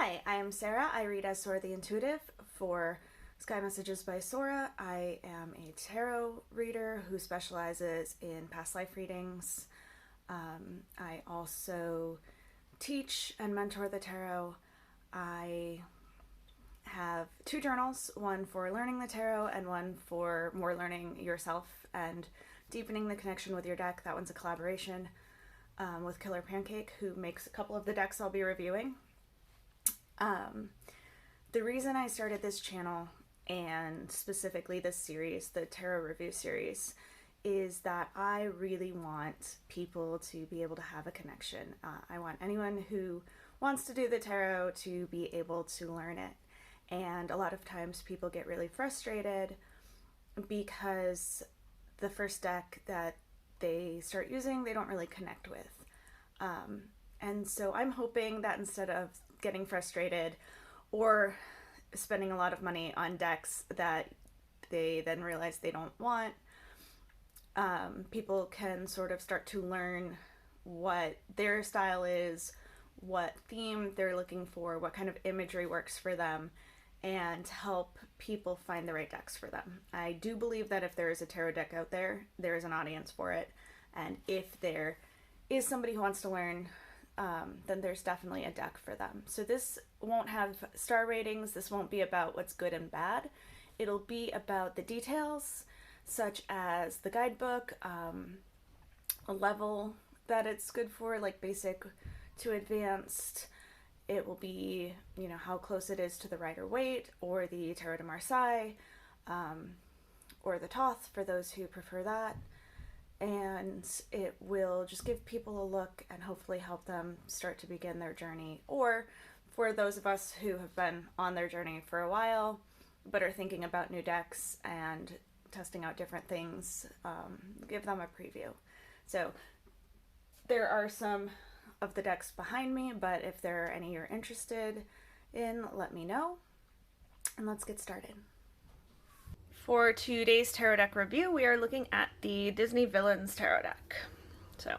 Hi, I am Sarah. I read as Sora the Intuitive for Sky Messages by Sora. I am a tarot reader who specializes in past life readings. I also teach and mentor the tarot. I have two journals, one for learning the tarot and one for more learning yourself and deepening the connection with your deck. That one's a collaboration with Killer Pancake, who makes a couple of the decks I'll be reviewing. The reason I started this channel, and specifically this series, the tarot review series, is that I really want people to be able to have a connection. I want anyone who wants to do the tarot to be able to learn it. And a lot of times people get really frustrated because the first deck that they start using, they don't really connect with. And so I'm hoping that instead of getting frustrated or spending a lot of money on decks that they then realize they don't want, people can sort of start to learn what their style is, what theme they're looking for, what kind of imagery works for them, and help people find the right decks for them. I do believe that if there is a tarot deck out there, there is an audience for it. And if there is somebody who wants to learn, then there's definitely a deck for them. So this won't have star ratings. This won't be about what's good and bad. It'll be about the details, such as the guidebook, a level that it's good for, like basic to advanced. It will be, how close it is to the Rider-Waite or the Tarot de Marseille, or the Thoth for those who prefer that. And it will just give people a look and hopefully help them start to begin their journey. Or for those of us who have been on their journey for a while, but are thinking about new decks and testing out different things, give them a preview. So there are some of the decks behind me, but if there are any you're interested in, let me know. And let's get started. For today's tarot deck review, we are looking at the Disney Villains tarot deck. So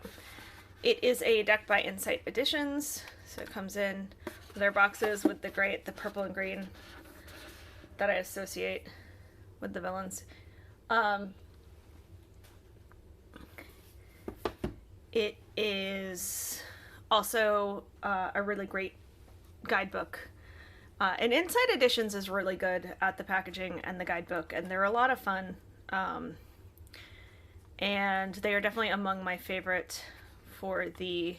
it is a deck by Insight Editions. So it comes in their boxes with the purple and green that I associate with the villains. It is also a really great guidebook. And Insight Editions is really good at the packaging and the guidebook, and they're a lot of fun. And they are definitely among my favorite for the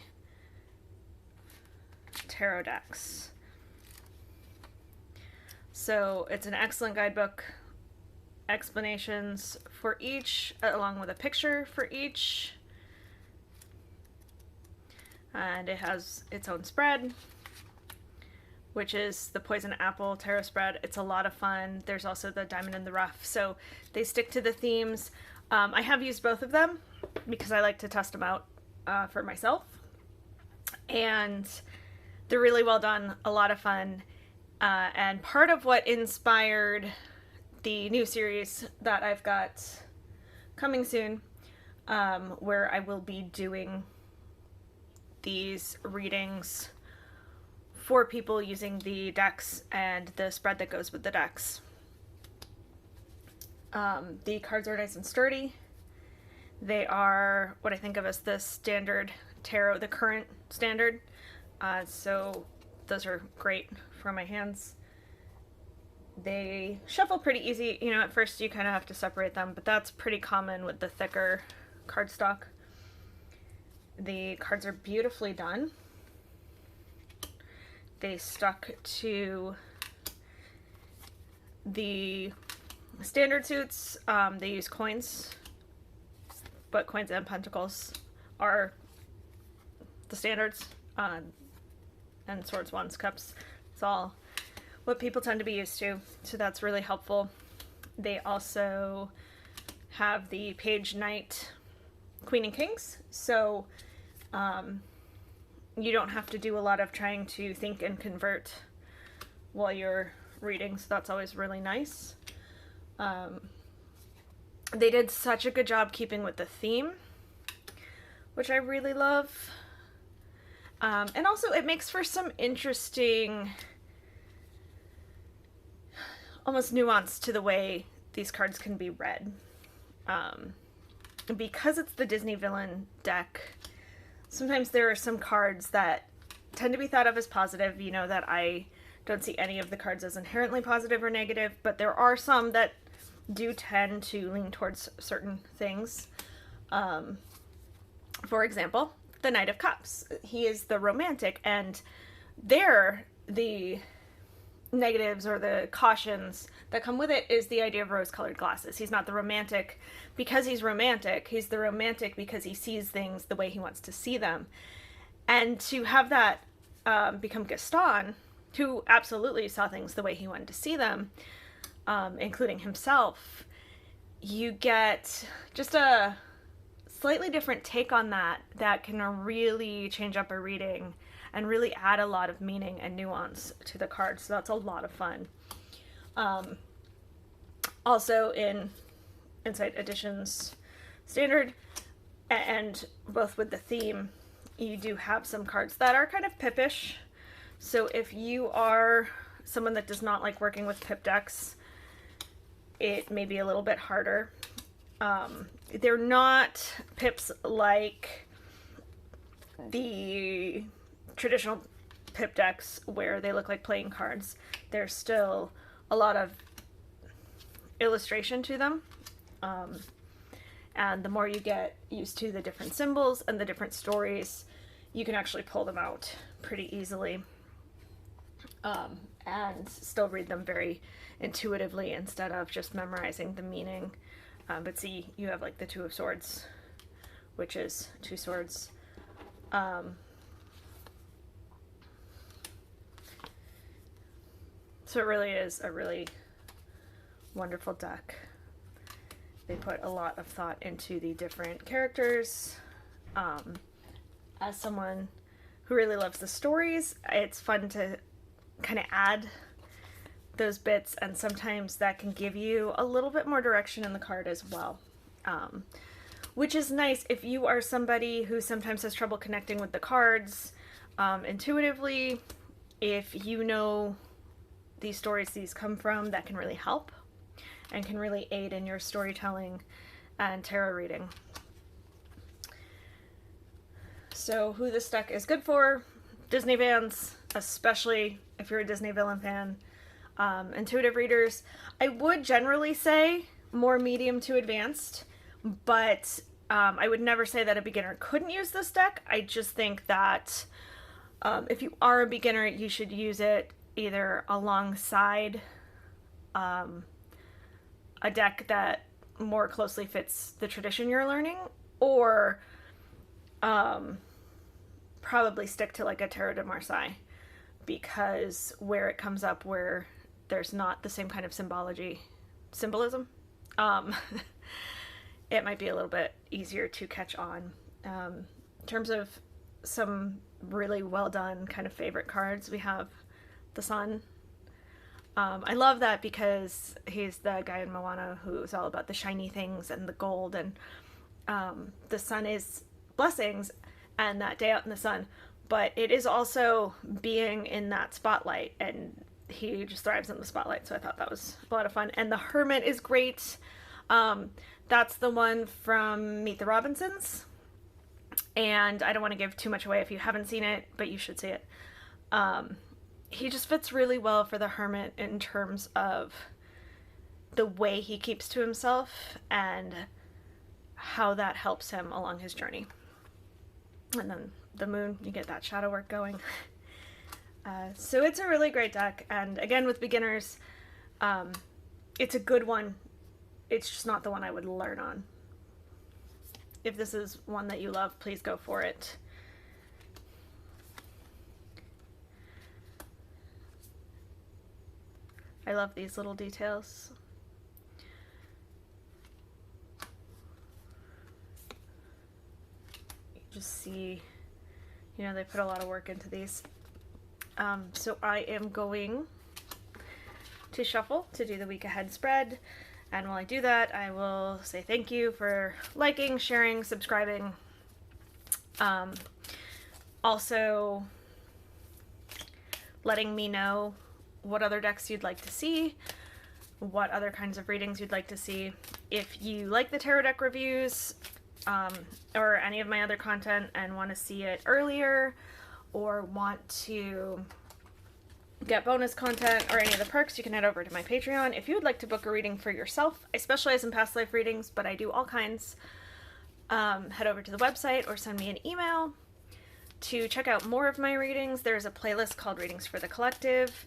tarot decks. So it's an excellent guidebook, explanations for each, along with a picture for each. And it has its own spread, which is the Poison Apple Tarot spread. It's a lot of fun. There's also the Diamond in the Rough. So they stick to the themes. I have used both of them because I like to test them out for myself. And they're really well done, a lot of fun. And part of what inspired the new series that I've got coming soon, where I will be doing these readings for people using the decks and the spread that goes with the decks. The cards are nice and sturdy. They are what I think of as the standard tarot, the current standard. So those are great for my hands. They shuffle pretty easy. At first you kind of have to separate them, but that's pretty common with the thicker cardstock. The cards are beautifully done. They stuck to the standard suits. They use coins, but coins and pentacles are the standards, and swords, wands, cups. It's all what people tend to be used to, so that's really helpful. They also have the Page, Knight, Queen, and Kings, so you don't have to do a lot of trying to think and convert while you're reading, so that's always really nice. They did such a good job keeping with the theme, which I really love. And also it makes for some interesting almost nuance to the way these cards can be read. Because it's the Disney villain deck, sometimes there are some cards that tend to be thought of as positive. You know that I don't see any of the cards as inherently positive or negative, but there are some that do tend to lean towards certain things. For example, the Knight of Cups. He is the romantic, and the negatives or the cautions that come with it is the idea of rose-colored glasses. He's not the romantic because he's romantic. He's the romantic because he sees things the way he wants to see them. And to have that become Gaston, who absolutely saw things the way he wanted to see them, including himself, you get just a slightly different take on that can really change up a reading and really add a lot of meaning and nuance to the cards. So that's a lot of fun. Also in Insight Editions Standard, and both with the theme, you do have some cards that are kind of pippish. So if you are someone that does not like working with pip decks, it may be a little bit harder. They're not pips like the traditional pip decks where they look like playing cards. There's still a lot of illustration to them. And the more you get used to the different symbols and the different stories, you can actually pull them out pretty easily. And still read them very intuitively instead of just memorizing the meaning. But see, you have like the Two of Swords, which is two swords. So it really is a really wonderful deck. They put a lot of thought into the different characters. As someone who really loves the stories, it's fun to kind of add those bits, and sometimes that can give you a little bit more direction in the card as well. Which is nice if you are somebody who sometimes has trouble connecting with the cards intuitively. If you know these stories these come from, that can really help and can really aid in your storytelling and tarot reading. So who this deck is good for: Disney fans, especially if you're a Disney villain fan. Intuitive readers, I would generally say more medium to advanced, but I would never say that a beginner couldn't use this deck. I just think that if you are a beginner, you should use it either alongside a deck that more closely fits the tradition you're learning, or probably stick to like a Tarot de Marseille, because where it comes up where there's not the same kind of symbolism, it might be a little bit easier to catch on. In terms of some really well done kind of favorite cards, we have the Sun. I love that because he's the guy in Moana who's all about the shiny things and the gold, and the sun is blessings and that day out in the sun, but it is also being in that spotlight, and he just thrives in the spotlight. So I thought that was a lot of fun. And the Hermit is great. That's the one from Meet the Robinsons, and I don't want to give too much away if you haven't seen it, but you should see it. He just fits really well for the Hermit in terms of the way he keeps to himself and how that helps him along his journey. And then the Moon, you get that shadow work going. So it's a really great deck, and again, with beginners, it's a good one. It's just not the one I would learn on. If this is one that you love, please go for it. I love these little details. You just see, you know, they put a lot of work into these. So I am going to shuffle to do the week ahead spread. And while I do that, I will say thank you for liking, sharing, subscribing. Also letting me know what other decks you'd like to see. what other kinds of readings you'd like to see. If you like the tarot deck reviews or any of my other content and want to see it earlier, or want to get bonus content or any of the perks, you can head over to my Patreon. If you would like to book a reading for yourself, I specialize in past life readings, but I do all kinds. Head over to the website or send me an email. To check out more of my readings, there's a playlist called Readings for the Collective,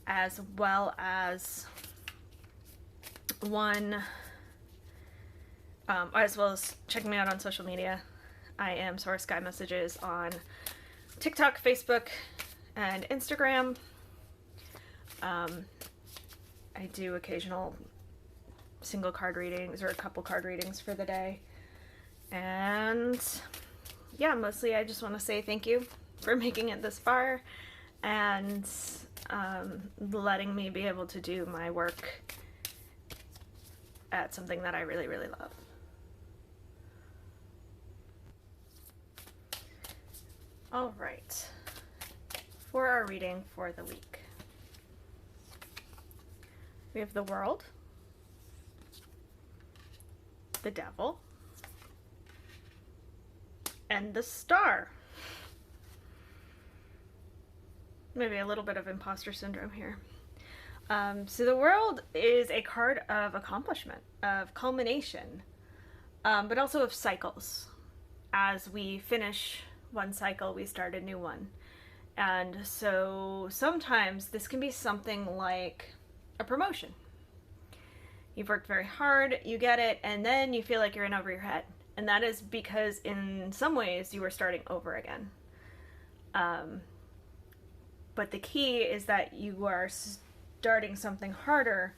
as well as checking me out on social media. I am Sora Sky Messages on TikTok, Facebook, and Instagram. I do occasional single card readings or a couple card readings for the day. And yeah, mostly I just want to say thank you for making it this far and letting me be able to do my work at something that I really, really love. All right, for our reading for the week, we have the World, the Devil, and the Star. Maybe a little bit of imposter syndrome here. So the World is a card of accomplishment, of culmination, but also of cycles. As we finish one cycle, we start a new one. And so sometimes this can be something like a promotion. You've worked very hard, you get it, and then you feel like you're in over your head. And that is because in some ways you were starting over again. But the key is that you are starting something harder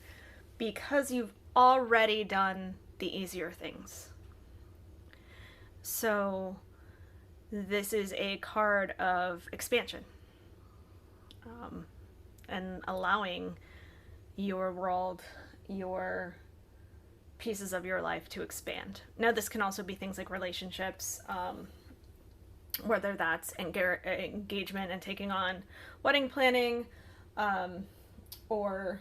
because you've already done the easier things. So this is a card of expansion, and allowing your world, your pieces of your life to expand. Now, this can also be things like relationships, whether that's engagement and taking on wedding planning, or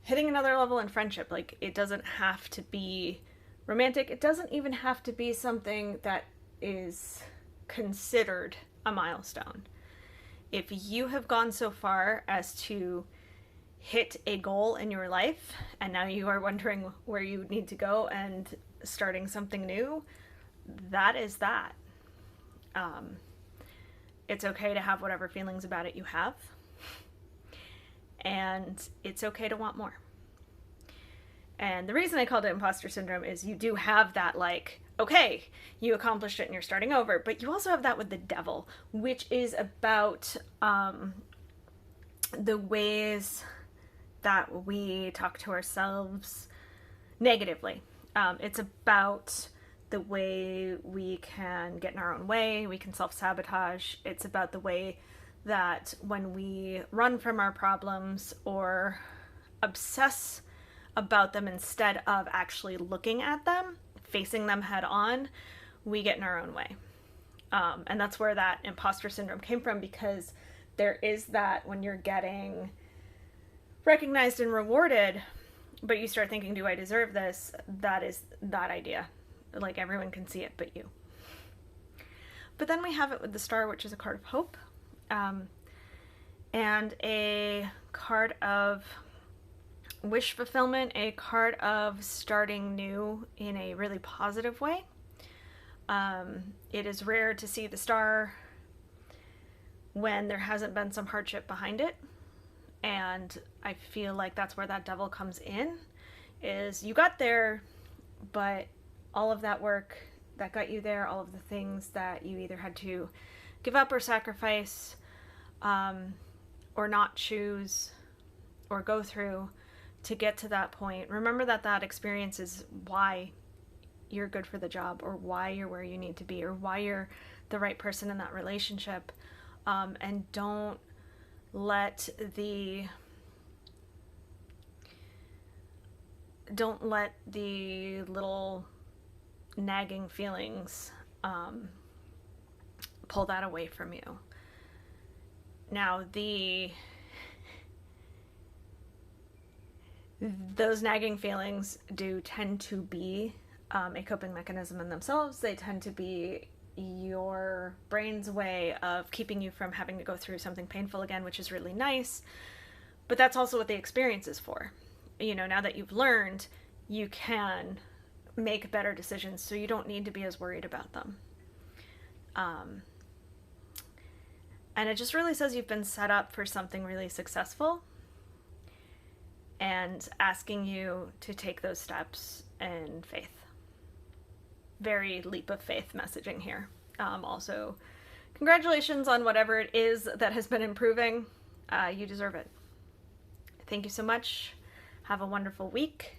hitting another level in friendship. Like, it doesn't have to be romantic. It doesn't even have to be something that is considered a milestone. If you have gone so far as to hit a goal in your life and now you are wondering where you need to go and starting something new, that is that. It's okay to have whatever feelings about it you have, and it's okay to want more. And the reason I called it imposter syndrome is you do have that, like, okay, you accomplished it and you're starting over, but you also have that with the Devil, which is about the ways that we talk to ourselves negatively. It's about the way we can get in our own way, we can self-sabotage. It's about the way that when we run from our problems or obsess about them instead of actually looking at them, facing them head on, we get in our own way. And that's where that imposter syndrome came from, because there is that when you're getting recognized and rewarded, but you start thinking, do I deserve this? That is that idea. Like, everyone can see it but you. But then we have it with the Star, which is a card of hope, and a card of wish fulfillment, a card of starting new in a really positive way. It is rare to see the Star when there hasn't been some hardship behind it, and I feel like that's where that Devil comes in, is you got there, but all of that work that got you there, all of the things that you either had to give up or sacrifice, or not choose or go through to get to that point. Remember that that experience is why you're good for the job, or why you're where you need to be, or why you're the right person in that relationship. And don't let the little nagging feelings pull that away from you. Now, the those nagging feelings do tend to be a coping mechanism in themselves. They tend to be your brain's way of keeping you from having to go through something painful again, which is really nice. But that's also what the experience is for. You know, now that you've learned, you can make better decisions, so you don't need to be as worried about them. And it just really says you've been set up for something really successful, and asking you to take those steps in faith. Very leap of faith messaging here. Also, congratulations on whatever it is that has been improving. You deserve it. Thank you so much. Have a wonderful week.